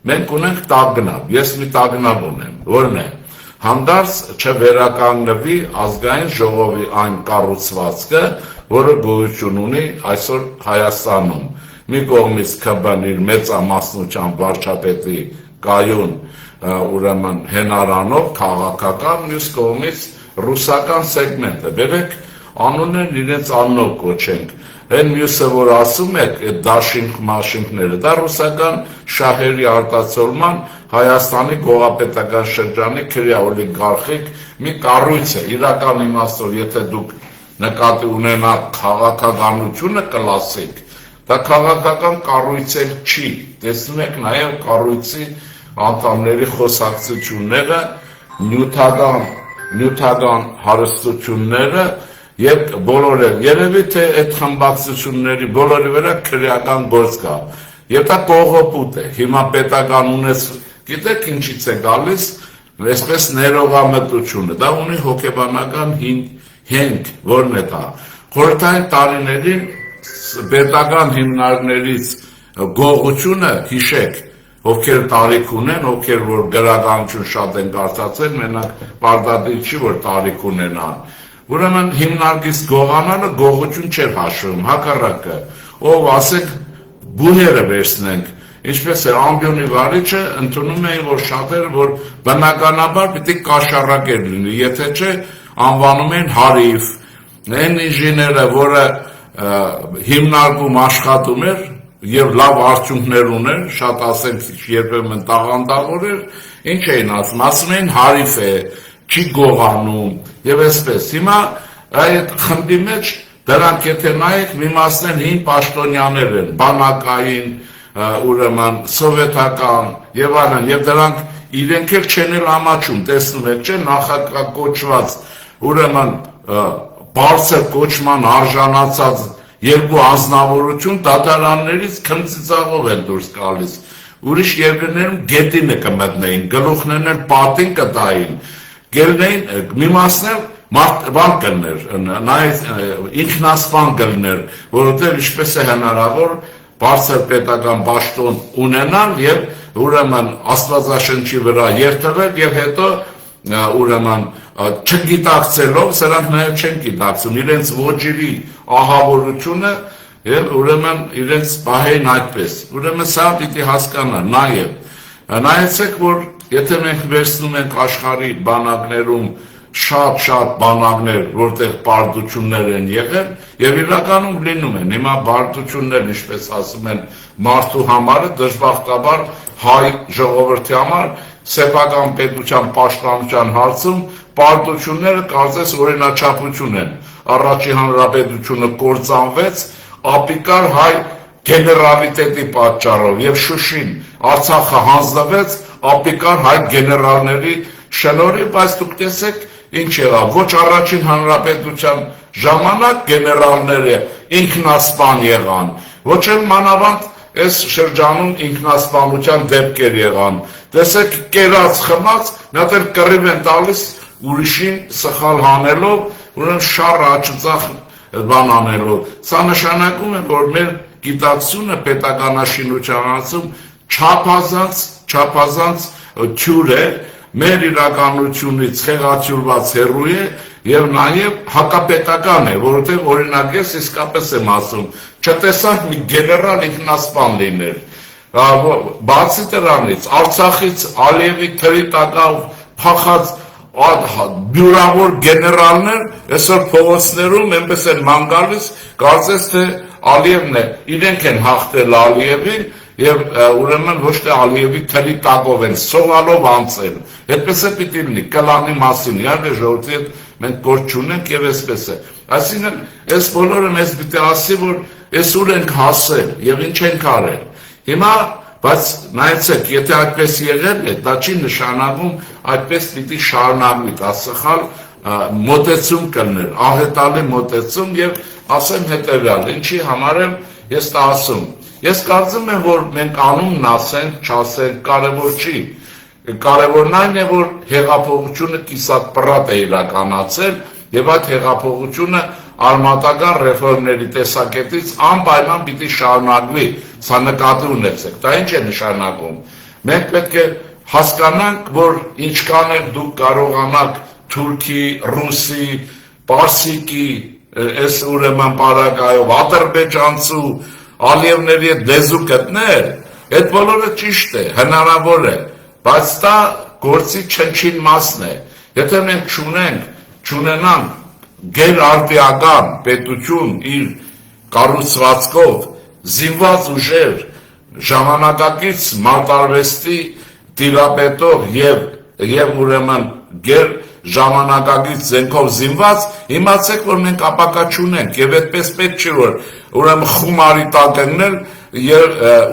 մենք ունենք տագնապ, ես մի տագնապ ունեմ, որն է, հանդարտ չվերականգնվի ազգային ժողովի այն կառուցվածքը, որը գոյություն ունի այսօր Հայաստանում, մի կողմից ՔԲ-ն իր մեծամասնությամբ վարչապետի կայուն ուրեմն հենարանով քաղաքական, մյուս կողմից ռուսական սեգմենտը, բերեք անուններն իրենց անունով կոչենք, այն մյուսը, որ ասում եք, այդ դաշինք-մաշինքները, դա ռուսական շահերի արտացոլման Հայաստանի գողապետական շրջանի քրեա օլիգարխիկ մի կառույց է, իրական իմաստով, եթե դուք նկատի ունենաք քաղաքականությունը կլասիկ, դա քաղաքական կառույց էլ չի, տեսնում եք նաև կառույցի անդամների խոսակցությունները, նյութական հարստությունները եւ բոլորը, երևի թե այդ խմբակցությունների բոլորի վրա քրեական գործ կա, եւ դա կողոպուտ է, հիմա պետական ունես, գիտեք ինչից է գալիս, այսպես ներողամտությունը, դա ունի հոգեբանական հենք, որն է դա, խորհրդային տարիներին պետական հիմնարկներից գողությունը հիշեք, ովքեր տարիք ունեն, ովքեր որ գրականություն շատ են կարծացել, մենակ պարտադիր չի, որ տարիք ունենան, ուրեմն հիմնարկից գողանալը գողություն չէր հաշվում, հակառակը, ով ասեք բուհերը վերցնենք, ինչպես է ամբյոնի վարիչը ընդունում էին, որ շատերը, որ բնականաբար պիտի կաշառակեր լինի, եթե չէ անվանում են հարիվ, այն ինժեները, որը հիմնարկում աշխատում էր եւ լավ արդյունքներ ուներ, շատ ասենք երբեմն տաղանդավոր էր, ինչ էին ասում էին հարիվ է, չի գողանում եւ այսպես, հիմա այդ խմբի մեջ դրանք եթե նայեք մի մասն են հին պաշտոնյաներ են, բանակային, ուրեմն սովետական եւ այլն, եւ դրանք իրենք էլ չեն էլ ամաչում, տեսնում եք, չէ, նախակոչված, ուրեմն բարձր կոչման արժանացած երկու անձնավորություն դատարաններից քմծիծաղով են դուրս գալիս, ուրիշ երկրներում գետինը կմտնեին, գլուխներն էլ պատին կտային, գելնեին մի մասներ բան կլներ, ինքնասպան կլներ, որովհետև ինչպես է հնարավոր բարձր պետական պաշտոն ունենալ եւ ուրեմն աստվածաշնչի վրա երթվել եւ հետո ուրեմն չգիտակցելով, սրանք նաև չեն գիտակցում, իրենց ոճերի ահավորությունը եւ ուրեմն իրենց պահեին այդպես, ուրեմն սա պիտի հասկանա նաեւ, նայեցեք, որ եթե մենք վերցնում ենք աշխարհի բանակներում շատ բանակներ, որտեղ բարդություններ են եղել եւ իրականում լինում են, հիմա բարդություններ, ինչպես ասում են, մարդու համար, դժբախտաբար հայ ժողովրդի համար սեփական պետության պաշտպանության հարցում բարդությունները կարծես օրինաչափություն են, առաջի հանրապետությունը կործանվեց, ապիկար հայ գեներալիտետի պատճառով եւ Շուշին Արցախը հանձնվեց ապիկար հայ գեներալների շնորհիվ, բայց դուք տեսեք ինչ եղավ, ոչ առաջին հանրապետության ժամանակ գեներալները ինքնասպան եղան, ոչ էլ մանավանդ այս շրջանում ինքնասպանության դեպքեր եղան, տեսեք կերած խմած, նա դեռ կռիվ են տալիս ուրիշին սխալ հանելով, ուրեմն շառ աչծախ բան անելով, սա նշանակում է, որ մեր գիտակցությունը պետականաշինության հարցում չափազանց թյուր է, մեր իրականությունից խեղաթյուրված հեռու է եւ նաեւ հակապետական է, որովհետեւ օրինակ ես իսկապես եմ ասում, չտեսանք մի գեներալ ինքնասպան լիներ, բացի դրանից Արցախից Ալիևի թրի տակավ փախած բյուրավոր գեներալներ այսօր փողոցներում այնպես են ման գալիս, կարծես թե Ալիևն է, իրենք են հաղթել Ալիևին եւ ուրեմն ոչ թե Ալիևի թրի տակով են սողալով անցել, այդպես է պիտի լինի, կլանի մասին, իհարկե ժողովրդի հետ մենք գործ չունենք եւ այսպես է, այսինքն այս բոլորը մեզ պիտի ասի, որ այսուր ենք հասել եւ ինչ ենք արել, հիմա բայց նայեցեք, եթե այդպես եղել է, դա չի նշանակում այդպես պիտի շարունակվի, դա սխալ մոտեցում կլներ, ահետալի մոտեցում եւ ասեմ հետեւյալ, ինչի համար եմ ես դա ասում, ես կարծում եմ, որ մենք անունն ասենք, չասենք, կարևոր չի, կարևորն այն է, որ հեղափոխությունը կիսատ պրատ է իրականացել եւ այդ հեղափոխությունը արմատական ռեֆորմների տեսակետից անպայման պիտի շարունակվի, սա նկատի ունեցեք, դա ինչ է նշանակում, Մենք պետք է հասկանանք, որ ինչքան էլ դուք կարողանաք թուրքի, ռուսի, պարսիկի, այս ուրեմն պարագայով, ադրբեջանցու, ալիևների հետ լեզու գտնել, այդ բոլորը ճիշտ է, հնարավոր է, բայց դա գործի չնչին մասն է, եթե մենք չունենանք գերարդիական պետություն իր կառուցվածքով, զինված ուժեր, ժամանակակից մարտարվեստի տիրապետող եւ ուրեմն գեր ժամանակակից զենքով զինված, իմացեք, որ մենք ապակա չունենք եւ այդպես պետք չի, որ ուրեմն խումարի տակ ընկնել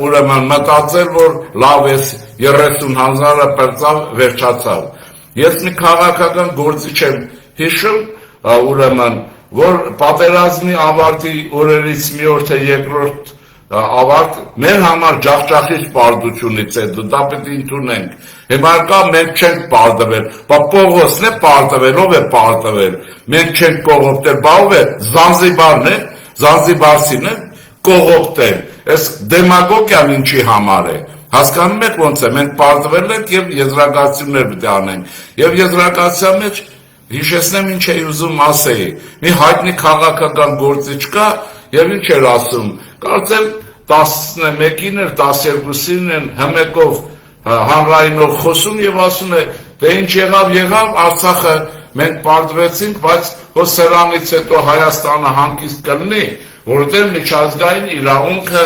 ուրեմն մտածել, որ լավ է 30,000-ը պրծավ, վերջացավ։ Ես մի քաղաքական գործի չեմ հիշում, ուրեմն, որ պատերազմի ավարտի օրերից մի օր թե երկրորդ ավարտ մեր համար ջախջախիչ պարտությունից է, դա պետք է ընդունենք։ Հիմա կա մենք չենք պարտվել, բա Պողոսն է պարտվել, ով է պարտվել։ Մենք չենք կողոպտել, բա ով է Զանզիբարն է, Զանզիբարցին է կողոպտել։ Այս դեմագոգիան ինչի համար է։ Հասկանում եք ոնց է, մենք պարտվել ենք եւ եզրակացություններ պետք է անենք։ Եվ եզրակացության մեջ հիշեցնեմ ինչ էի ուզում ասեի։ Մի հայտնի քաղաքական գործիչ կա եւ ինչ էր ասում։ Կարծեմ 11-ին էր, 12-ին են հմեկով հանրայինով խոսում եւ ասում է, դե ինչ եղավ, Արցախը մենք պարտվեցինք, բայց հո սրանից հետո Հայաստանը հանգիստ կլինի, որովհետեւ միջազգային իրավունքը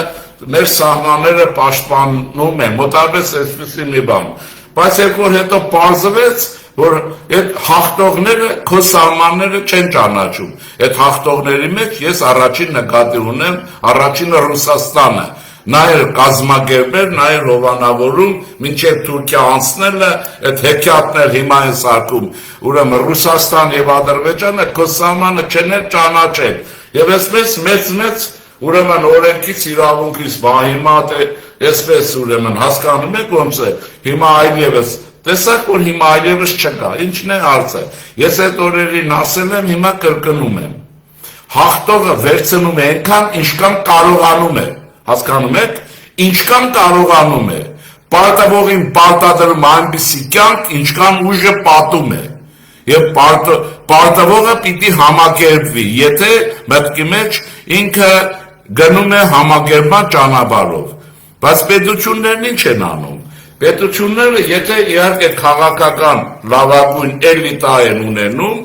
մեր սահմանները պաշտպանում է, մոտավորապես այսպեսի մի բան։ Բայց երբ որ հետո պարզվեց, որ այդ հաղթողները քո սահմանները չեն ճանաչում։ Այդ հաղթողների մեջ ես առաջին նկատի ունեմ, առաջինը Ռուսաստանը։ Նա էր կազմակերպել, նա էր հովանավորում, մինչև Թուրքիա անցնելը, այդ հեքիաթներ հիմա են սարքում։ Ուրեմն Ռուսաստան եւ Ադրբեջանը քո սահմանը չեն ճանաչել։ Եվ այսպես մեծ ուրեմն օրենքից իրավունքից բահիմատ է, այսպես ուրեմն հասկանում եք ոնց է, հիմա այլևս տեսակ, որ հիմա այլևս չկա, ինչն է հարցը։ Ես այդ օրերին ասել եմ, հիմա կրկնում եմ։ Հաղթողը վերցնում է այնքան, ինչքան կարողանում է, հասկանում եք, ինչքան կարողանում է, պարտավորին պարտադրում այնպիսի կյանք, ինչքան ուժը պատում է, եւ պարտավորը պիտի համակերպվի, եթե մտքի մեջ ինքը գնում է համակերպման ճանապարհով, բայց պետություններն ինչ են անում։ Պետությունները, եթե իհարկե քաղաքական լավագույն էլիտա են ունենում,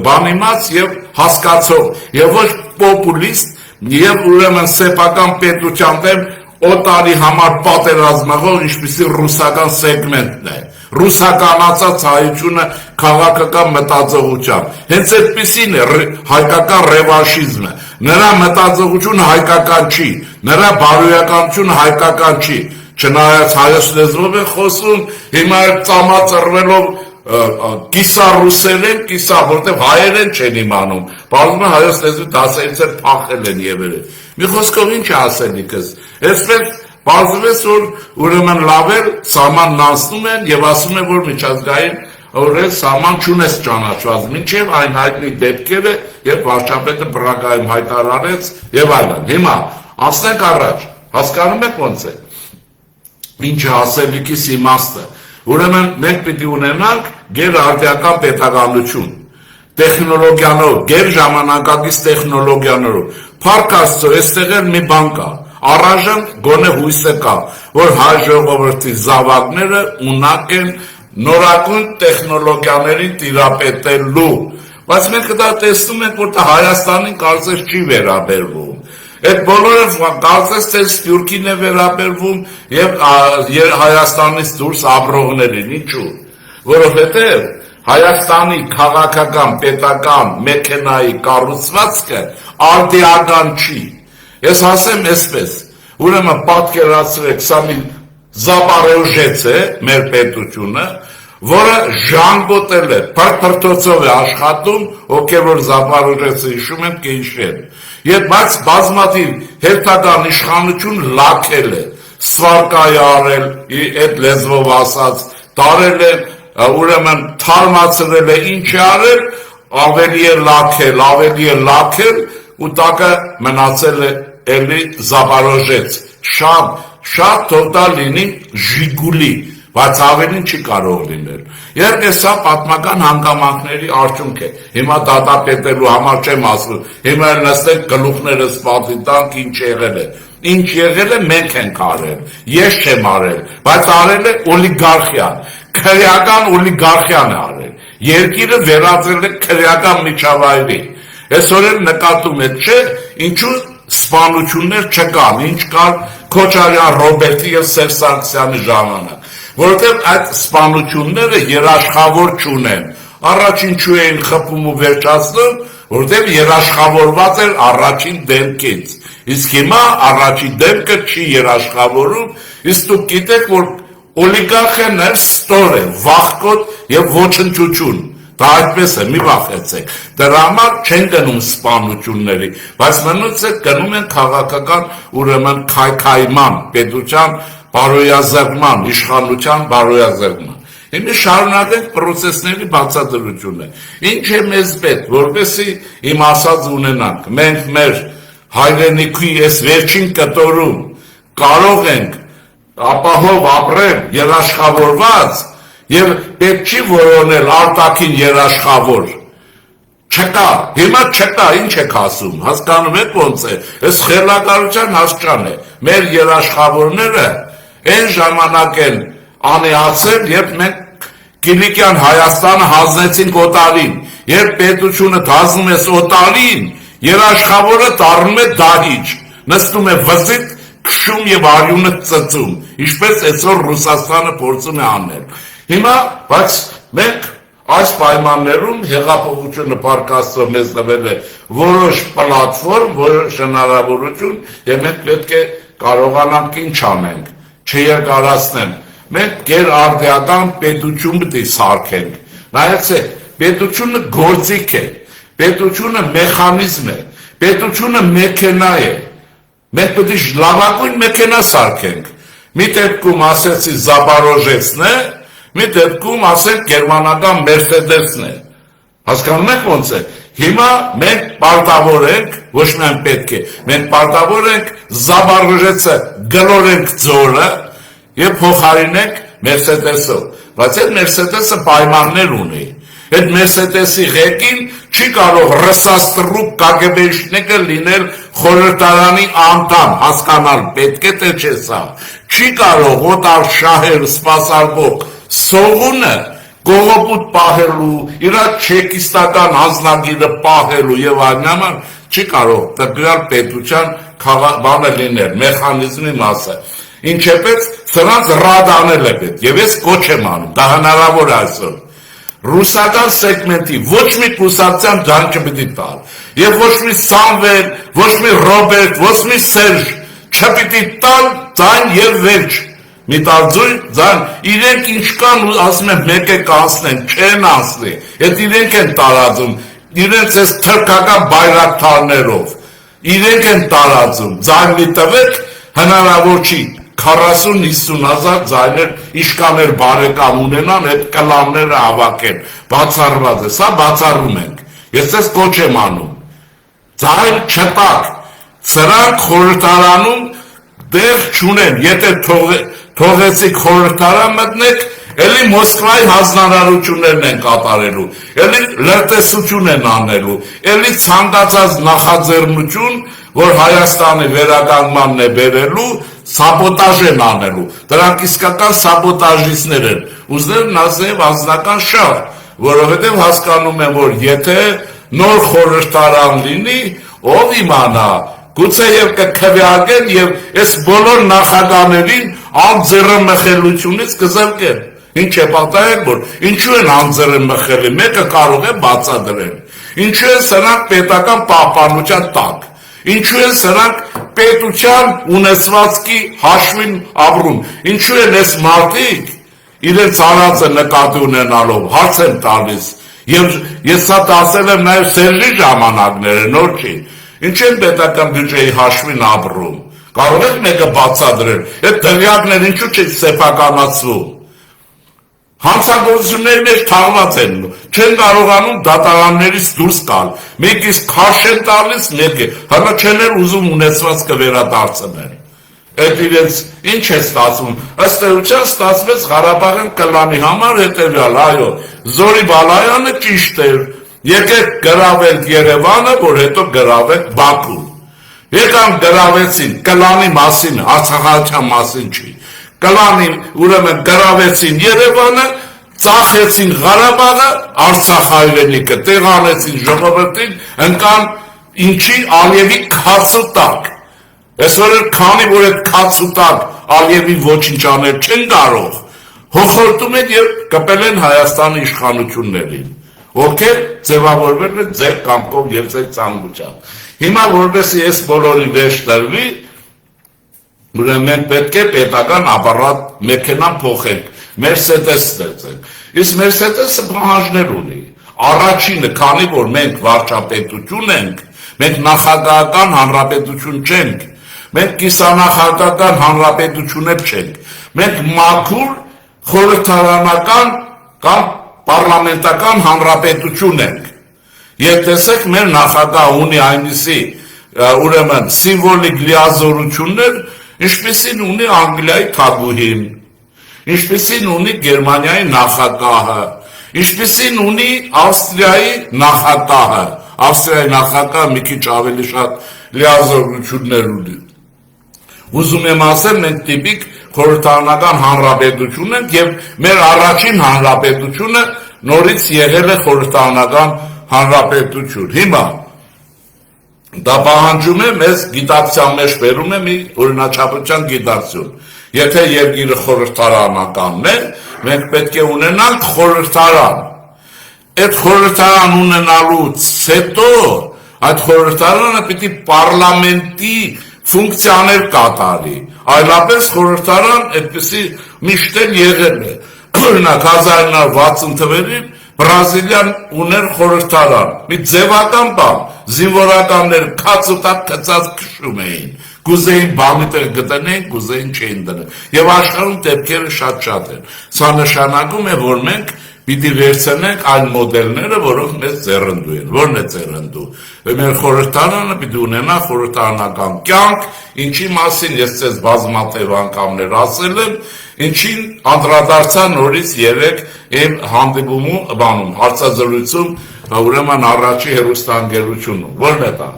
բանիմաց եւ հասկացող, եւ ոչ պոպուլիստ, եւ ուրեմն սեփական պետության դեմ օտարի համար պատերազմող, ինչպիսի ռուսական սեգմենտն է, ռուսականացած հայությունը քաղաքական մտածողությամբ։ Հենց այդպիսին է հայկական ռևանշիզմը։ Նրա մտածողությունը հայկական չի, նրա բարոյականությունը հայկական չի։ Չնայած հայոց լեզվով է խոսում, հիմա ծամածռվելով կիսառուսերեն, որտեղ հայերեն չեն իմանում, բազում է հայոց լեզվի դասերից էլ փախել են եվերել։ Մի խոսքով ինչ ասելիքս, այսպես բազվես, որ ուրեմն լավել սահմանն անցնում են եւ ասում են, որ միջազգային օրեր սահման չունես ճանաչված, մինչև այն հայտնի դեպքերը, երբ վարչապետը Պրագայում հայտարարեց եւ այլն։ Հիմա անցնենք առաջ, հասկանում եք ոնց է։ Ինչը ասելիքիս իմաստը, ուրեմն մենք պիտի ունենանք գերարդիական պետականություն, տեխնոլոգիանով, գերժամանակակից տեխնոլոգիաներով, փառք Աստծո, այստեղ էլ մի բան կա, առայժմ գոնե հույսը կա, որ հայ ժողովրդի զավակները ունակ են նորագույն տեխնոլոգիաներին տիրապետելու, բայց մենք դա տեսնում ենք, որ Հայաստանին կարծես չի վերաբերվում։ Այդ բոլորը կարծես թե Սփյուռքին է վերաբերվում եւ Հայաստանից դուրս ապրողներին, ինչու՞։ Որովհետեւ Հայաստանի քաղաքական, պետական մեքենայի կառուցվածքը արդիական չի։ Ես ասեմ այսպես, ուրեմն պատկերացրեք, սա մի Զապարեժեց է մեր պետությունը, որը ժանգոտել է, փրփրթոցով է աշխատում, ովքեր Զապարեժեցը հիշում են կհիշեն։ Եվ բայց բազմաթիվ հերթական իշխանություն լաքել է, սվարկայի արել, այդ լեզվով ասած, տարել է, ուրեմն թարմացրել է, ինչ է արել, ավելի է լաքել, ու տակը մնացել է էլի Զապարեժեց, շատ թոտալ լինի ժիգուլի, բայց ավելին չի կարող լինել։ Իհարկե սա պատմական հանգամանքների արդյունք է։ Հիմա դատապետելու համար չեմ ասում, հիմա նստեք գլուխներս պատի տանք ինչ եղել է։ Ինչ եղել է մենք ենք արել, ես չեմ արել, բայց արել է օլիգարխիան, քրեական օլիգարխիան է արել։ Երկիրը վերածել է քրեական միջավայրի։ Այսօր նկատում եք, չէ, ինչու սպանություններ չկան, ինչ կար Քոչարյան Ռոբերտի եւ Սերժ Սարգսյանի ժամանակ, որովհետեւ այդ սպանությունները երաշխավոր չունեն։ Առաջ ինչու էին խփում ու վերջացնում, որովհետեւ երաշխավորված էր առաջին դեմքից։ Իսկ հիմա առաջին դեմքը չի երաշխավորում, իսկ դուք գիտեք, որ օլիգարխիան ստոր է, վախկոտ եւ ոչնչություն։ Դա այդպես է, մի վախեցեք։ Դրա համար չեն գնում սպանությունների, բայց մնուց է գնում են քաղաքական ուրեմն քայքայման, պետության բարոյազեղման, իշխանության բարոյազեղման։ Հիմա շարունակենք պրոցեսների բացատրությունը։ Ինչ է մեզ պետք, որպեսզի իմ ասած ունենանք։ Մենք մեր հայրենիքի այս վերջին կտորում կարող ենք ապահով ապրել երաշխավորված եւ պետք չի որոնել արտաքին երաշխավոր։ Չկա, հիմա չկա, ինչ եք ասում, հասկանում եք ոնց է, այս խելագարության հասկան է, մեր երաշխավորները այն ժամանակ են անեացել, երբ մենք Կիլիկյան Հայաստանը հանձնեցինք օտարին, երբ պետությունը հանձնում ես օտարին, երաշխավորը դառնում է դահիճ, նստում է վզիտ, քշում եւ արյունը ծծում, ինչպես այսօր Ռուսաստանը փորձում է անել։ Հիմա, բայց մենք այս պայմաններում հեղափոխությունը պարկաստով մեզ տվել է որոշ պլատֆորմ, որոշ հնարավորություն եւ մենք պետք է կարողանանք ինչ անենք, չերկարացնենք։ Մենք գերարդեական պետություն պետք է սարքենք։ Նայեցեք, պետությունը գործիք է, պետությունը մեխանիզմ է, պետությունը մեքենա է։ Մենք պետք է լավագույն մեքենա սարքենք։ Մի դեպքում ասեցի Զապարոժեցն է, մի դեպքում ասենք գերմանական Մերսեդեսն է։ Հասկանում եք ոնց է։ Հիմա մենք պարտավոր ենք, ոչ միայն պետք է, մենք պարտավոր ենք Զապարոժեցը գլորենք ձորը եւ փոխարինենք Մերսեդեսով։ Բայց այդ Մերսեդեսը պայմաններ ունի։ Այդ Մերսեդեսի ղեկին չի կարող ռսաստրուկ կագեբեշնիկը լինել խորհրդարանի անդամ, հասկանալ պետք է թե չէ սա։ Չի կարող օտար շահեր սպասարկող սողունը կողոպուտ պահելու, իր չեկիստական անձնագիրը պահելու եւ այլն չի կարող տվյալ պետության բանը լինել, մեխանիզմի մասը։ Ինչպես սրանց ռադանել է պետք, եւ ես կոչ եմ անում, դա հնարավոր է այսօր։ Ռուսական սեգմենտի ոչ մի կուսակցության ձայն չպետք է տալ, եւ ոչ մի Սամվել, ոչ մի Ռոբերտ, ոչ մի Սերժ չպետք է տալ ձայն եւ վերջ։ Մի տարձույն ձայն, իրենք ինչ կան ու ասում են մեկ է կանցնեն, չեն անցնի, այդ իրենք են տարածում, իրենց այս թրքական բայրակթարներով, իրենք են տարածում, ձայն մի տվեք, հնարավոր չի, 40-50 հազար ձայներ իշկաներ բարեկամ ունենան, այդ կլանները հավաքեն, բացառված է, սա բացառում ենք, ես ես կոչ եմ անում, ձայն չտակ, սրանք խորհրդարանում դեղ չունեն, եթե թողեցիք խորհրդարան մտնեք, էլի Մոսկվայի հանձնարարություններն են կատարելու, էլի լրտեսություն են անելու, էլի ցանկացած նախաձեռնություն, որ Հայաստանի վերականգմանն է բերելու, սաբոտաժ են անելու, դրանք իսկական սաբոտաժիստներ են, ուզներն ասել անձնական շահ, որովհետև հասկանում եմ, որ եթե նոր խորհրդարան լինի, ով իմանա, գուցե եւ կքվեարկեն եւ այս բոլոր նախագահներին անձեռնմխելությունից կզրկեն։ Ինչ է պատահել, որ ինչու են անձեռնմխելի, մեկը կարող է բացատրել։ Ինչու են սրանք պետական պահպանության տակ։ Ինչու են սրանք պետության ունեցվածքի հաշվին ապրում։ Ինչու են այս մարդիկ իրենց արածը նկատի ունենալով հարց են տալիս։ Եվ ես սա ասել եմ նաեւ Սերժի ժամանակները, նոր չի։ Ինչ են պետական բյուջեի հաշվին ապրում։ Կարող եք մեկը բացատրել, այդ դղյակներ ինչու չի սեփականացվում։ Հանցագործությունների մեջ թաղված են, չեն կարողանում դատարաններից դուրս գալ, մեկից քաշ են տալիս, մեկը, հələ չեն ուզում ունեցվածքը վերադարձնել։ Այդ իրենց ինչ է ստացվում, ըստ էության ստացվեց Ղարաբաղյան կլանի համար հետևյալ, այո, Զորի Բալայանը ճիշտ էր, եկեք գրավենք Երևանը, որ հետո գրավենք Բաքուն, եկան գրավեցին կլանի մասին, Արցախահայության մասին չի, կլանին ուրեմն գրավեցին Երևանը, ծախեցին Ղարաբաղը, Արցախ հայրենիքը, տեղանեցին ժողովրդին, ընկան ինչի Ալիևի քացու տակ, այսօր քանի որ այդ քացու տակ Ալիևի ոչինչ անել չեն կարող, հոխորտում են եւ կպել են Հայաստանի իշխանություններին, ովքեր ձևավորվել են ձեր կամքով եւ ձեր ցանկությամբ։ Հիմա որովհետեւ այս բոլորի վեճ տրվի, ուրեմն պետք է պետական ապարատ մեքենա փոխենք, Mercedes ստեղծենք։ Իսկ Mercedes-ը պահանջներ ունի։ Առաջինը, քանի որ մենք վարչապետություն ենք, մենք նախագահական հանրապետություն չենք, մենք կիսանախագահական հանրապետություն չենք, մենք մաքուր խորհրդարանական կամ պարլամենտական հանրապետություն ենք։ Եվ տեսեք, մեր նախագահ ունի այնպիսի ուրեմն սիմվոլիկ լիազորություններ, ինչպիսին ունի Անգլիայի թագուհին, ինչպիսին ունի Գերմանիայի նախագահը, ինչպիսին ունի Ավստրիայի նախագահը, Ավստրիայի նախագահը մի քիչ ավելի շատ լիազորություններ ունի։ Ուզում եմ ասել, մենք տիպիկ խորհրդարանական հանրապետություն ենք եւ մեր առաջին հանրապետությունը նորից եղել է խորհրդարանական հանրապետություն։ Հիմա դա պահանջում է մեզ գիտակցության մեջ բերում է մի օրինաչափության գիտակցություն։ Եթե երկիրը խորհրդարանականն է, մենք պետք է ունենանք խորհրդարան։ Այդ խորհրդարան ունենալուց հետո այդ խորհրդարանը պիտի պարլամենտի ֆունկցիաներ կատարի, այլապես խորհրդարան այդպիսի միշտ էլ եղել է։ Օրինակ 1960 թվականին Բրազիլիան ուներ խորհրդարան, մի ձևական բան, զինվորականներ քաց ու տակ քծած քշում էին, կուզեին բանի տեղ գտնեին, կուզեին չէին դնել, եւ աշխարհում դեպքերը շատ են։ Սա նշանակում է, որ մենք պիտի վերցնենք այն մոդելները, որոնք մեզ ձեռնդու են։ Որն է ձեռնդու։ Մեր խորհրդարանը պիտի ունենա խորհրդարանական կյանք, ինչի մասին ես ձեզ բազմաթիվ անգամներ ասել եմ, ինչին անդրադարձա նորից երեք իմ հանդիպումում, բանում, հարցազրույցում, ուրեմն առաջի հեռուստաընկերությունում։ Որն է դա։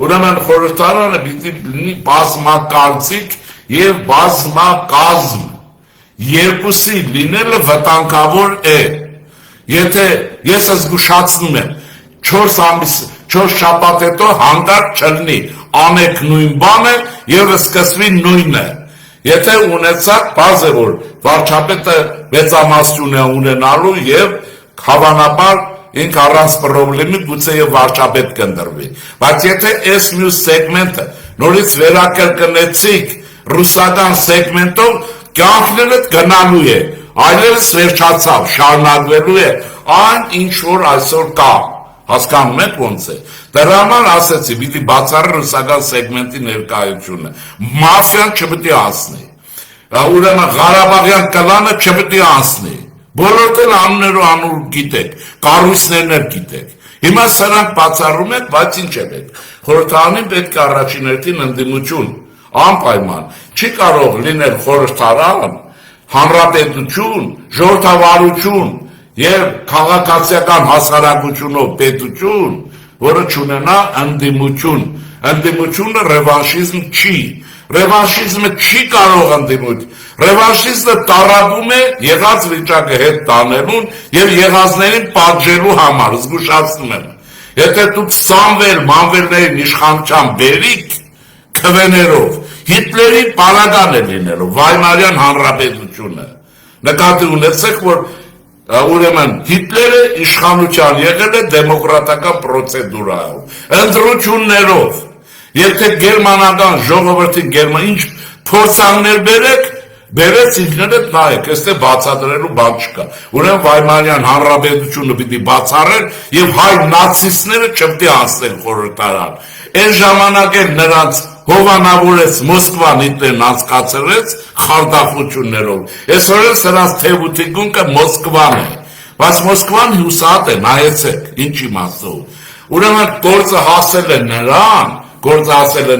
Ուրեմն խորհրդարանը պիտի լինի բազմակարծիք եւ բազմակազմ։ Երկուսի լինելը վտանգավոր է։ Եթե ես զգուշացնում եմ 4 շաբաթ հետո հանդարտ չլինի, անեք նույն բանը եւ սկսվի նույնը։ Եթե ունեցած բազ է որ վարչապետը մեծամասնություն է ունենալու եւ հավանաբար ինք առանց պրոբլեմի գուցե եւ վարչապետ կընտրվի։ Բայց եթե այս մյուս սեգմենտը նորից վերակրկնեցիք ռուսական սեգմենտով, կյանքները գնալու է, այլևս վերջացավ, շարունակվելու է այն ինչ որ այսօր կա, հասկանում եք ոնց է։ Դրա համար ասեցի, պիտի բացառի ռուսական սեգմենտի ներկայությունը, մաֆիան չպիտի անցնի, ուրեմն Ղարաբաղյան կլանը չպիտի անցնի, բոլորդ էլ անուններով անուր գիտեք, կառույցներն էլ գիտեք։ Հիմա սրանք բացառում եք, բայց ինչ եք, խորհրդարանին պետք է առաջին հերթին ընդդիմություն, անպայման, չի կարող լինել խորհրդարան, հանրապետություն, ժողովրդավարություն եւ քաղաքացիական հասարակությունով պետություն, որը չունենա ընդդիմություն։ Ընդդիմությունը ռևանշիզմ չի։ Ռևանշիզմը չի կարող ընդդիմություն։ Ռևանշիզմը տարապում է եղած վիճակը հետ տանելուն եւ եղածներին պատժելու համար, զգուշացնում եմ։ Եթե դուք Սամվել, մանվելներին իշխանության բերիք քվեներով, Հիտլերի պարագան է լինելու, Վայմարյան հանրապետությունը։ Նկատի ունեցեք, որ ուրեմն Հիտլերը իշխանության եղել է դեմոկրատական պրոցեդուրայով, ընտրություններով։ Եթե գերմանական ժողովրդին ինչ փորձաններ բերեց ինքներդ նայեք, այստեղ բացատրելու բան չկա։ Ուրեմն Վայմարյան հանրապետությունը պիտի բացառել եւ հայ նացիստները չպետք է անցնեն խորհրդարան։ Այն ժամանակ էլ նրանց հովանավորեց Մոսկվան Հիտլերն անցկացրեց խարդախություններով։ Այսօր էլ սրանց թեւութի գունքը Մոսկվան է, բայց Մոսկվան հուսատ է, նայեցեք, ինչ իմաստով։ Ուրեմն գործը հասել է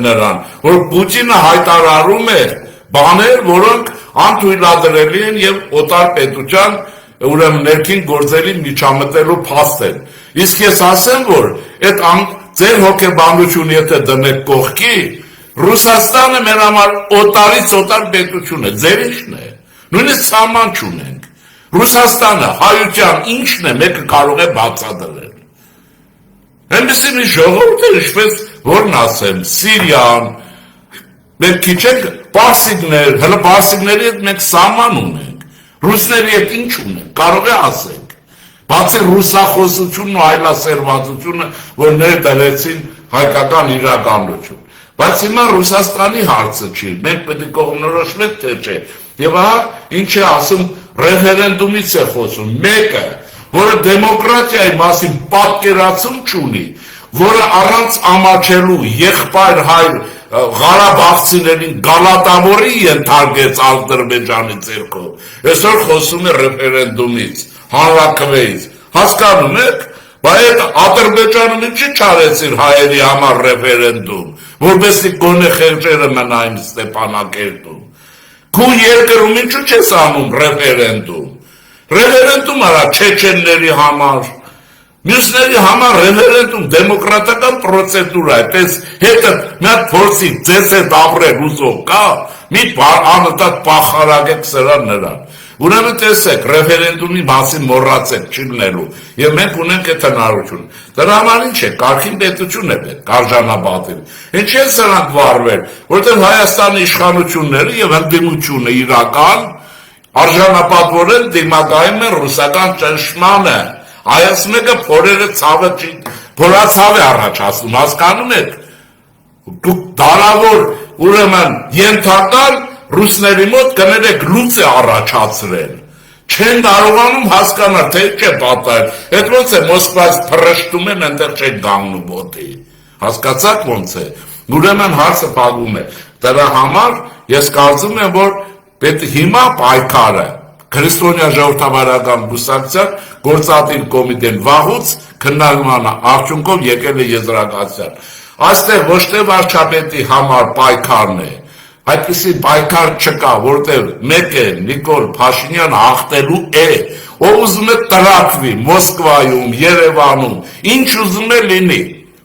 նրան, որ Պուտինը հայտարարում է, բաներ, որոնք անթույլատրելի են եւ օտար պետության ուրեմն ներքին գործերի միջամտելու փաստ են։ Իսկ ես ասեմ, որ այդ ձեր հոգեբանությունը եթե դնեք կողքի, Ռուսաստանը մեր համար օտարից օտար պետություն է, ձեր ինչն է, նույնիսկ սահման չունենք։ Ռուսաստանը հայության ինչն է, մեկը կարող է բացատրել։ Այնպիսի մի ժողովուրդ է, ինչպես որն ասեմ, Սիրիան, մենք քիչ ենք պարսիկներ, հələ պարսիկների հետ մենք սահման ունենք, ռուսների հետ ինչ ունենք, կարող է ասենք, բացի ռուսախոսությունն ու այլասերվածությունը, որ ներդրեցին հայկական իրականություն։ Բայց հիմա Ռուսաստանի հարցը չի, մենք պետք է կողմնորոշվենք, թե չէ։ Եվ ահա ինչ է ասում, ռեֆերենդումից է խոսում, մեկը, որը դեմոկրատիայի մասին պատկերացում չունի, որը առանց ամաչելու եղբայր հայր Ղարաբաղցիներին գալատավորի ենթարկեց Ադրբեջանի ձեռքով։ Այսօր խոսում է ռեֆերենդումից, հանրաքվեից։ Հասկանում եք, բայց Ադրբեջանում ինչի չարեցին հայերի համար ռեֆերենդում, որպեսզի գոնե խեղճերը մնային Ստեփանակերտում։ Քու երկրում ինչու չես անում ռեֆերենդում։ Ռեֆերենդում արա չեչենների համար, մյուսների համար ռեֆերենդում դեմոկրատական պրոցեդուրա է, պես հետը մի հատ փորձի ձեզ հետ ապրել ուզող կա, մի անընդհատ պախարակեք սրան նրան։ Ուրեմն տեսեք, ռեֆերենդումի մասին մոռացեք չի լինելու, եւ մենք ունենք այդ հնարավորությունը։ Դրա համար ինչ է, կարգին պետություն է պետք, արժանապատիվ։ Ինչի են սրանք վարվել, որովհետեւ Հայաստանի իշխանությունները եւ ընդդիմությունը իրական արժանապատվորեն դիմակայում են ռուսական ճնշմանը։ Այս մեկը փորերը ցավը չի, փորացավ է առաջացնում, հասկանում եք։ Դուք դարավոր ուրեմն ենթական ռուսների մոտ կներեք լուծ է առաջացրել։ Չեն կարողանում հասկանալ, թե չէ պատահել։ Այդ ոնց է Մոսկվայից փռշտում են, այնտեղ չեն գանգնում ոտի։ Հասկացաք ոնց է։ Ուրեմն հարցը փակվում է։ Դրա համար ես կարծում եմ, որ պետք հիմա պայքարը քրիստոնյա ժողովրդավարական կուսակցության գործադիր կոմիտեն վաղուց քննարկման արդյունքով եկել է եզրակացության։ Այստեղ ոչ թե վարչապետի համար պայքարն է, այդպիսի պայքար չկա, որտեղ մեկ է Նիկոլ Փաշինյանը հաղթելու է, ով ուզում է տրաքվի Մոսկվայում, Երևանում, ինչ ուզում է լինի,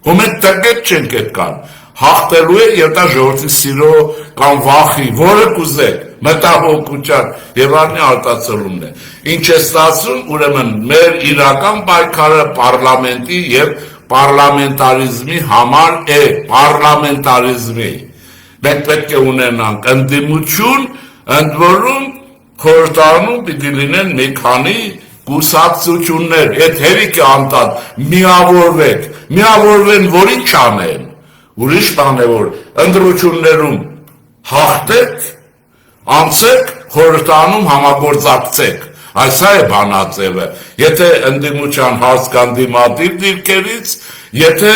ու մենք տկետ չենք այդքան, հաղթելու է եւ դա ժողովրդի սիրո կամ վախի, որը կուզեք, մտահոգության եւ առնի արտացոլումն է։ Ինչ է ստացվում, ուրեմն մեր իրական պայքարը պարլամենտի եւ պարլամենտարիզմի համար է, պարլամենտարիզմի։ Մենք պետք է ունենանք ընդդիմություն, ընդ որում խորհրդարանում պիտի լինեն մի քանի կուսակցություններ, այդ հերիք է անտան, միավորվեն, որին չանեն։ Ուրիշ բան է, որ ընդրություններում հաղթեք, անցեք, խորհրդարանում համագործակցեք։ Այս է բանաձևը։ Եթե ընդդիմության հարց կան դիմադիր դիրքերից, եթե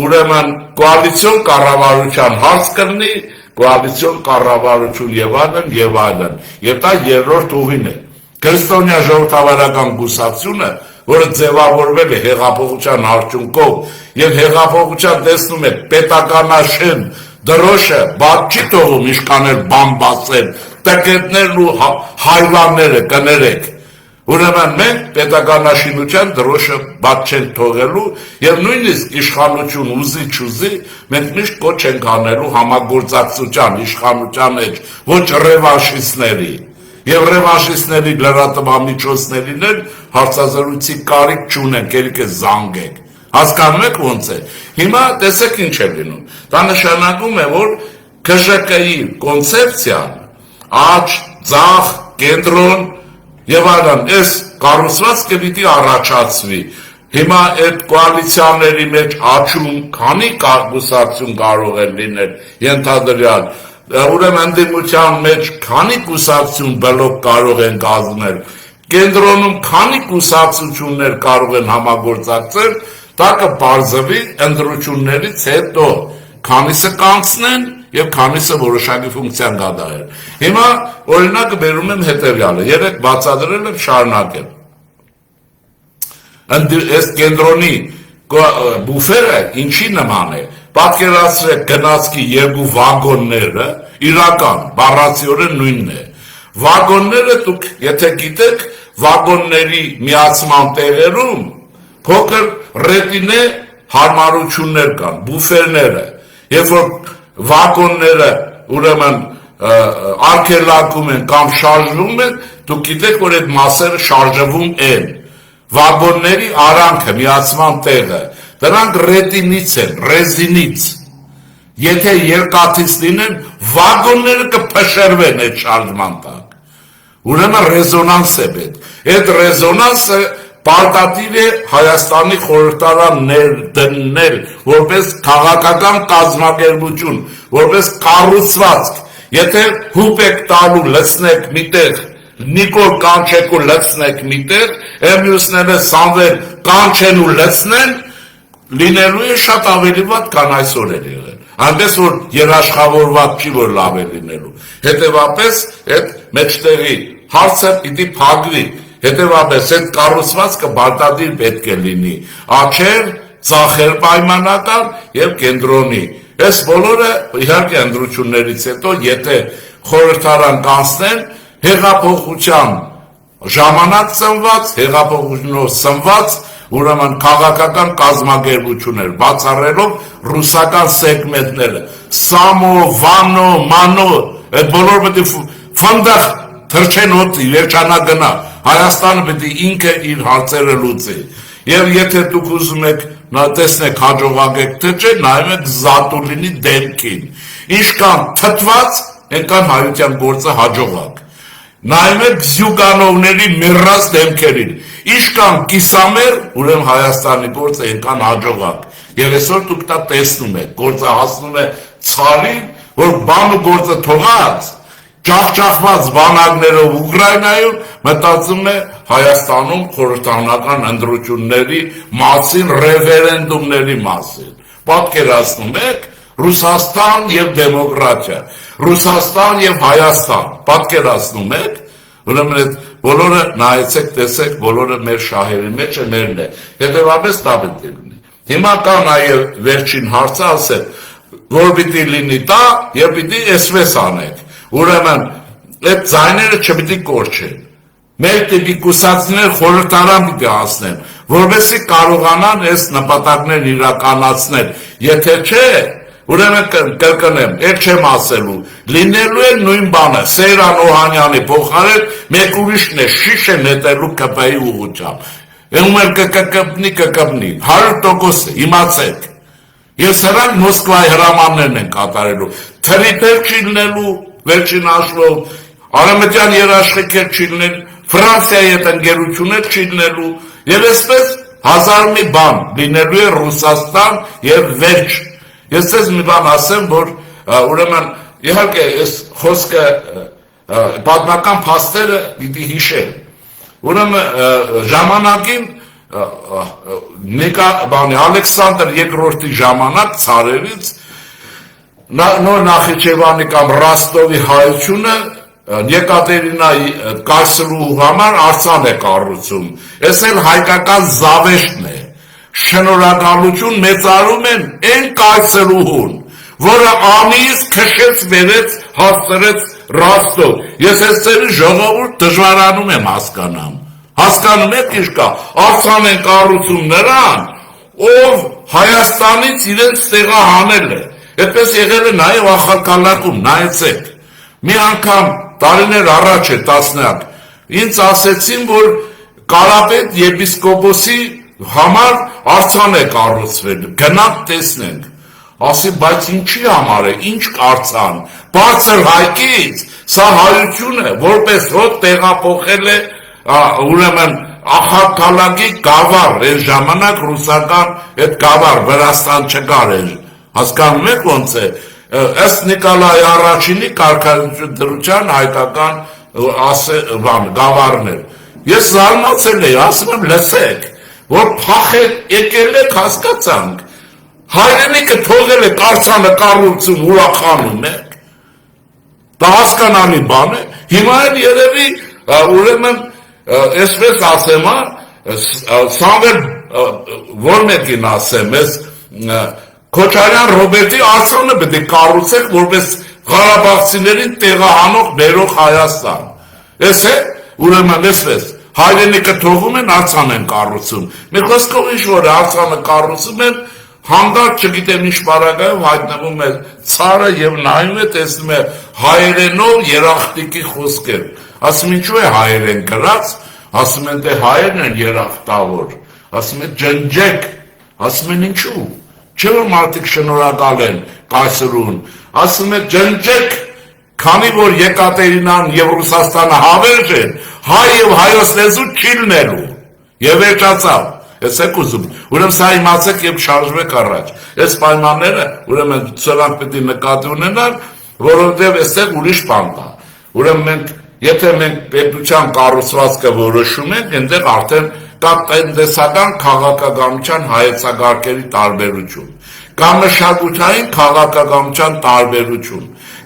ուրեմն կոալիցիոն կառավարության հարց կլինի, կոալիցիոն կառավարություն եւ այլն եւ այլն։ Եվ դա երրորդ ուղին է։ Քրիստոնյա ժողովրդավարական կուսակցությունը, որը ձևավորվել է հեղափոխության արդյունքով եւ հեղափոխության տեսնում եք պետականաշեն դրոշը բաց չի թողում ինչքան էլ բան բացել, տկետներն ու հայվանները կներեք։ Ուրեմն մենք պետականաշինության դրոշը բաց չենք թողելու եւ նույնիսկ իշխանություն ուզի չուզի, մենք միշտ կոչ ենք անելու համագործակցության իշխանության մեջ, ոչ ռևանշիստների։ Եվ ռևանշիստների լրատվամիջոցներին էլ հարցազրույցի կարիք չունենք, ելք է զանգենք։ Հասկանում եք ոնց է։ Հիմա տեսեք ինչ է լինում։ Դա նշանակում է, որ ՔԺԿ-ի կոնցեպցիան աճ, ձախ, կենտրոն եւ այլն, այս կառուցվածքը պիտի առաջացվի։ Հիմա այդ կոալիցիաների մեջ աճում քանի կուսակցություն կարող է լինել, ենթադրյալ, ուրեմն ընդդիմության մեջ քանի կուսակցություն բլոկ կարող են կազմել, կենտրոնում քանի կուսակցություններ կարող են համագործակցել, դա կպարզվի ընտրություններից հետո, քանիսը կանցնեն եւ քանիսը որոշակի ֆունկցիան կատարեն։ Հիմա օրինակը բերում եմ հետեւյալը, երեք բացատրել եմ, շարունակեմ։ Այս կենտրոնի բուֆերը ինչի նման է։ Պատկերացրեք գնացքի երկու վագոնները, իրական, բառացիորեն նույնն է։ Վագոնները դուք, եթե գիտեք, վագոնների միացման տեղերում փոքր ռետինե հարմարություններ կան, բուֆերները, երբ որ վագոնները ուրեմն արգելակում են կամ շարժվում են, դուք գիտեք, որ այդ մասերը շարժվում են։ Վագոնների արանքը, միացման տեղը, դրանք ռետինից են, ռեզինից։ Եթե երկաթից լինեն, վագոնները կփշրվեն այդ շարժման տակ։ Ուրեմն ռեզոնանս է պետք։ Այդ ռեզոնանսը պարտադիր է Հայաստանի խորհրդարան դնել որպես քաղաքական կազմակերպություն, որպես կառուցվածք։ Եթե հուպ եք տալու լցնեք միտեղ, Նիկոլ կանչեք ու լցնեք միտեղ, մյուսները Սամվել կանչեն ու լցնեն, լինելու է շատ ավելի վատ, քան այսօր է եղել։ Այնպես որ երաշխավորված չի, որ լավ է լինելու։ Հետևաբար այդ մեջտեղի հարցը պիտի փակվի։ Հետևաբար այդ կառուցվածքը բարտադիր պետք է լինի։ Աչեր, ծախեր պայմանական եւ կենտրոնի։ Այս բոլորը իհարկե ընտրություններից հետո, եթե խորհրդարան կանցնեն, հեղափոխության ժամանակ ծնված, հեղափոխությունով սնված, ուրեմն քաղաքական կազմակերպություններ, բացառելով ռուսական սեգմենտները, Սամո, Վանո, Մանո, այդ բոլորը պետք է ֆանդախ թրջեն օդի, վերջանագնա, Հայաստանը պետք է ինքը իր հարցերը լուծի։ Եվ եթե դուք ուզում եք տեսնեք հաջողակ թե չէ, նայում եք Զատուլինի դեմքին։ Ինչքան թթված, այնքան հայության գործը հաջողակ։ Նայում եք Զյուգանովների մեռած դեմքերին, ինչքան կիսամեր, ուրեմն Հայաստանի գործը այնքան հաջողակ։ Եվ այսօր դուք դա տեսնում եք, գործը հասնում է ցարին, որ բան ու գործը թողած, ջախջախված բանակներով Ուկրաինայում մտածում է Հայաստանում խորհրդարանական ընտրությունների մասին, ռեֆերենդումների մասին։ Պատկերացնում եք Ռուսաստան եւ դեմոկրատիա, Ռուսաստան եւ Հայաստան, պատկերացնում եք, ուրեմն այդ բոլորը նայեցեք, տեսեք, բոլորը մեր շահերի մեջ է, մերն է։ Հետևաբար դա պետք է լինի։ Հիմա կա նաեւ վերջին հարցը, ասել, որ պիտի լինի դա եւ պիտի այսպես անեք։ Ուրեմն այդ ձայները չպիտի կորչեն։ Մեր տիպի կուսակցիներ խորհրդարան պիտի հասնեն, որովհետեւ կարողանան այս նպատակներն իրականացնել։ Եթե չէ, ուրեմն կրկնեմ, այդ չեմ ասելու, լինելու է նույն բանը, Սեյրան Օհանյանի փոխարեն մեկ ուրիշն է շիշ է նետելու ԿՊ-ի ուղղությամբ։ Ում էլ կկպնի, 100% իմացեք։ Եվ սրանք Մոսկվայի հրամաններն են կատարելու։ Թրիպեր չի լինելու, վերջին հաշվով, արևմտյան երաշխիքեր չի լինելու, Ֆրանսիայի հետ ընկերություններ չի լինելու, եւ այսպես հազար մի բան լինելու է Ռուսաստան եւ վերջ։ Ես ձեզ մի բան ասեմ, որ ուրեմն իհարկե այս խոսքը պատմական փաստերը պիտի հիշել։ Ուրեմն ժամանակին Ալեքսանդր II ժամանակ ցարերից նոր Նախիջևանի կամ Ռոստովի հայությունը Եկատերինայի կայսրուհու համար արձան է կառուցում։ Այս էլ հայկական զավեշտն է։ Շնորհակալություն մեծարում են այն կայսրուհուն, որը անից քշեց վերեց հասցրեց Ռոստով։ Ես այս ծերի ժողովուրդ դժվարանում եմ հասկանամ։ Հասկանում եք ինչ կա։ Արձան են կառուցում նրան, ով Հայաստանից իրենց տեղահանել է։ Այդպես եղել է նաև Ախալքալակում, նայեցեք։ Մի անգամ տարիներ առաջ է տասնյակ, ինձ ասեցին, որ Կարապետ եպիսկոպոսի համար արձան է կառուցվել, գնանք տեսնենք։ Ասի, բայց ինչի համար է, ինչ արձան, բարձր հայկից, սա հայություն է, որպես հոտ տեղափոխել է, ուրեմն Ախալքալակի գավառ, այս ժամանակ ռուսական այդ գավառ, Վրաստան չկար էր, հասկանում եք ոնց է, ըստ Նիկոլայ առաջինի կարգադրության հայկական գավառներ։ Ես զարմացել էի, ասում եմ լսեք, որ փախել եկել եք հասկացանք, հայրենիքը թողել եք արձանը կառուցում ուրախանում եք, դա հասկանալի բան է, հիմա էլ երևի ուրեմն այսպես ասեմ, Սամվել որ մեկին ասեմ, ես Քոչարյան Ռոբերտի արձանը պետք է կառուցեք, որպես Ղարաբաղցիներին տեղահանող բերող Հայաստան։ Էս է, ուրեմն էսպես, հայրենիքը թողում են, արձան են կառուցում։ Մի խոսքով ինչ-որ արձանը կառուցում են, հանդարտ չգիտեմ ինչ պարագայով հայտնվում է ցարը եւ նայում է, տեսնում է հայերենով երախտիկի խոսքեր։ Ասում ինչու է հայերեն գրած, ասում են դե հայերն են երախտավոր, ասում են ջնջեք, ասում են ինչու։ Չէ՞ որ մարդիկ շնորհակալ են կայսրուն, ասում են ջնջեք, քանի որ Եկատերինան եւ Ռուսաստանը հավերժ են, հայ եւ հայոց լեզու չի լինելու։ Եվ վերջացավ։ Ես եք ուզում, ուրեմն սա իմացեք եւ շարժվեք առաջ։ Այս պայմանները, ուրեմն սրանք պետք է նկատի ունենալ, որովհետեւ այստեղ ուրիշ բան կա։ Ուրեմն մենք, եթե մենք պետության կառուցվածքը որոշում ենք, այնտեղ արդեն կա տնտեսական քաղաքականության հայեցակարգերի տարբերություն, կա մշակութային քաղաքականության տարբերություն,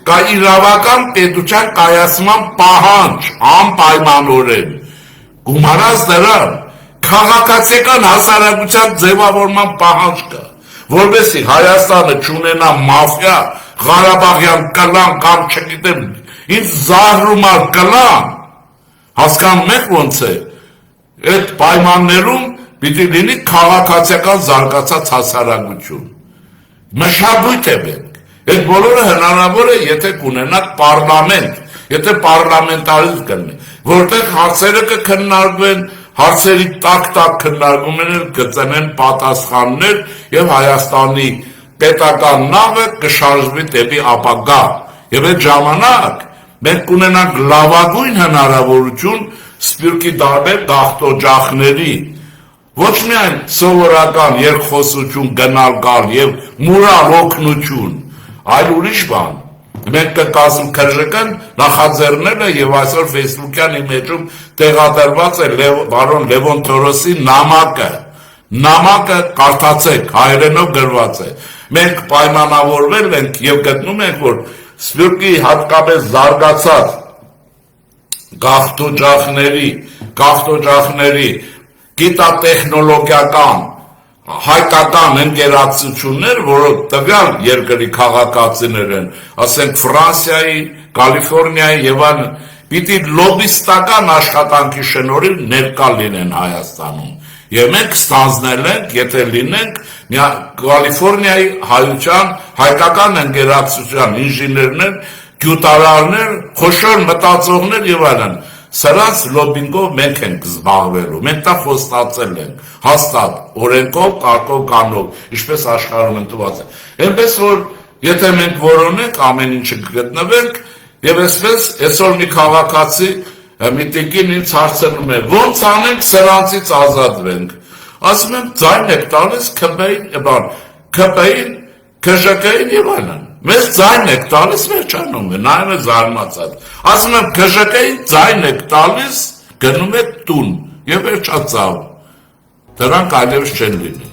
կա իրավական պետության կայացման պահանջ, անպայմանորեն։ Գումարած դրան, քաղաքացիական հասարակության ձևավորման պահանջ կա, որովհետեւ Հայաստանը չունենա մաֆիա, Ղարաբաղյան կլան կամ չգիտեմ, ինչ զահրումար կլան, հասկանում եք ոնց է, այդ պայմաններում պիտի լինի քաղաքացիական զարգացած հասարակություն։ Մշակույթ է մենք։ Այդ բոլորը հնարավոր է, եթե կունենաք պարլամենտ, եթե պարլամենտարիզմ կլինի, որտեղ հարցերը կքննարկվեն, հարցերի տակ քննարկումներ կծնեն պատասխաններ եւ Հայաստանի պետական նավը կշարժվի դեպի ապագա։ Եվ այդ ժամանակ մենք կունենանք լավագույն հնարավորություն Սփյուռքի տարբեր գաղթօջախների ոչ միայն սովորական երկխոսություն գնալ գալ եւ մուրալ օգնություն, այլ ուրիշ բան։ Մենք կկազմում քրժական նախաձեռները եւ այսօր Facebook-յան իմեջում տեղադրված է բարոն Լևոն Թորոսի նամակը կարդացեք, հայերենով գրված է։ Մենք պայմանավորվել ենք եւ գտնում ենք, որ Սփյուռքի հատկապես զարգացած գաղթօջախների գիտատեխնոլոգիական հայկական ընկերակցություններ, որոնք տվյալ երկրի քաղաքացիներ են, ասենք Ֆրանսիայի, Կալիֆոռնիայի եւ այլն, պիտի լոբիստական աշխատանքի շնորհիվ ներկա լինեն Հայաստանում։ Եվ մենք ստանձնել ենք, եթե լինենք Կալիֆոռնիայի հայկական ընկերակցության ինժեներներ, գյուտարարներ, խոշոր մտածողներ եւ այլն։ Սրանց լոբինգով մենք ենք զբաղվելու, մենք դա խոստացել ենք, հաստատ, օրենքով, կարգով, կանոնով, ինչպես աշխարհում ընդունված է։ Այնպես որ, եթե մենք որոնենք, ամեն ինչը գտնվենք, եւ այսպես այսօր մի քաղաքացի մի տիկին ինձ հարցնում է, ո՞նց անենք սրանցից ազատվենք։ Ասում եմ, ձայն եք տալիս ՔՊ-ին, ՔԺԿ-ին եւ այլն։ Մեզ ձայն եք տալիս, վերջանում է, նայում է զարմացած։ Ասում եմ, ՔԺԿ-ին ձայն եք տալիս, գնում եք տուն եւ վերջացավ։ Դրանք այլևս չեն լինի։